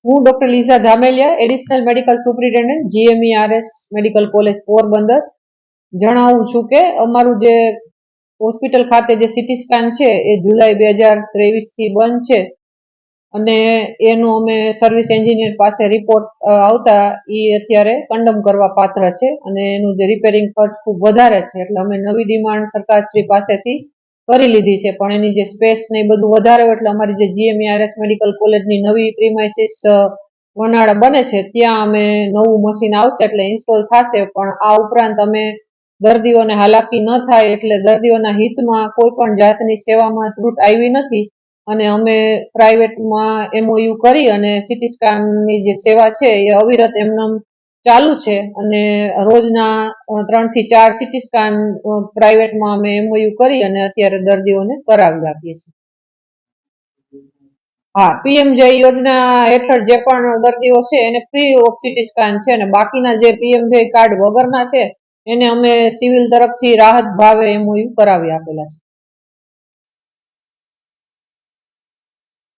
હું doctor લીઝા Dhameliya, additional medical superintendent GMERS medical college Porbandar જણાવું છું કે અમારું જે હોસ્પિટલ ખાતે જે સીટી સ્કેન છે એ જુલાઈ 2023 થી બંધ છે અને એનું અમે સર્વિસ એન્જિનિયર પાસે રિપોર્ટ આવતા એ અત્યારે કંડમ કરવા પાત્ર છે અને એનું જે રિપેરિંગ ખર્ચ ખૂબ વધારે છે એટલે અમે નવી ડિમાન્ડ સરકારશ્રી પાસેથી કરી લીધી છે, પણ એની જે સ્પેસ ને એ બધું વધારે હોય એટલે અમારી જે GMERS મેડિકલ કોલેજની નવી પ્રીમાઇસીસ વનાળા બને છે ત્યાં અમે નવું મશીન આવશે એટલે ઇન્સ્ટોલ થશે, પણ આ ઉપરાંત અમે દર્દીઓને હાલાકી ન થાય એટલે દર્દીઓના હિતમાં કોઈ પણ જાતની સેવામાં ત્રુટ આવી નથી અને અમે પ્રાઇવેટમાં MOU કરી અને સીટી સ્કેનની જે સેવા છે એ અવિરત એમનેમ ચાલુ છે અને રોજના 3 થી 4 સીટી સ્કેન પ્રાઇવેટમાં અમે MOU કરી અને અત્યારે દર્દીઓને કરાવી આપીએ છીએ. હા, PMJ યોજના હેઠળ જે પણ દર્દીઓ છે એને ફ્રી ઓફ સીટી સ્કેન છે અને બાકીના જે PMJ કાર્ડ વગરના છે એને અમે સિવિલ તરફથી રાહત ભાવે MOU કરાવી આપેલા છે.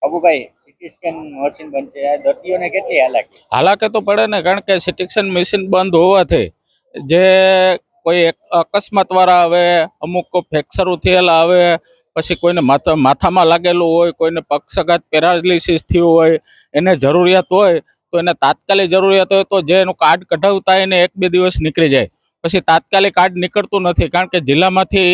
અબુભાઈ, સીટી સ્કેન મશીન બંધ છે, દર્દીઓને કેટલી હાલાકી તો પડે ને, કારણ કે સીટી સ્કેન મશીન બંધ હોવાથી જે કોઈ અકસ્માત વાળા આવે, અમુક ફ્રેક્ચર થયેલા આવે, પછી કોઈને માથામાં લાગેલું હોય, કોઈને પક્ષઘાત પેરાલિસિસ થયું હોય, એને જરૂરિયાત હોય તો એને તાત્કાલિક જરૂરિયાત હોય તો જે એનું કાર્ડ કઢાવતા એને 1-2 દિવસ નીકળી જાય, પછી તાત્કાલિક કાર્ડ નીકળતું નથી કારણ કે જિલ્લામાંથી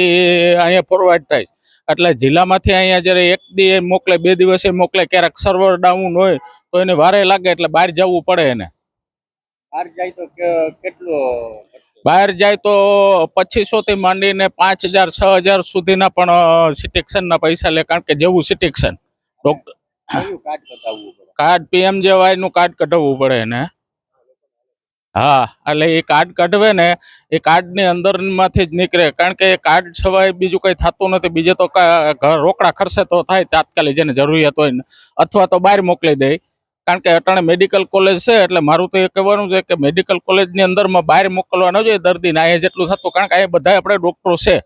અહીંયા ફોરવર્ડ થાય એટલે જિલ્લામાંથી અહીંયા જ્યારે 1 દી મોકલે, 2 દિવસે મોકલે, ક્યારેક સર્વર ડાઉન હોય તો એને વારે લાગે એટલે બહાર જવું પડે. એને બહાર જાય તો કેટલું? બહાર જાય તો 2500 થી માંડીને 5000 6000 સુધીના પણ સિટીક્શનના પૈસા લે, કારણ કે જેવું સિટીક્શન ડોક્ટર કાર્ડ PMJY નું કાર્ડ કઢાવવું પડે એને. હા, એટલે એ કાર્ડ કઢવે ને એ કાર્ડની અંદરમાંથી જ નીકળે, કારણ કે એ કાર્ડ સિવાય બીજું કંઈ થતું નથી. બીજે તો રોકડા ખર્ચે તો થાય તાત્કાલિક જેને જરૂરિયાત હોય ને, અથવા તો બહાર મોકલી દે, કારણ કે અટાણે મેડિકલ કોલેજ છે એટલે મારું તો એ કહેવાનું છે કે મેડિકલ કોલેજની અંદરમાં બહાર મોકલવા ન જોઈએ દર્દીને અહીંયા જેટલું થતું, કારણ કે અહીંયા બધા આપણે ડૉક્ટરો છે.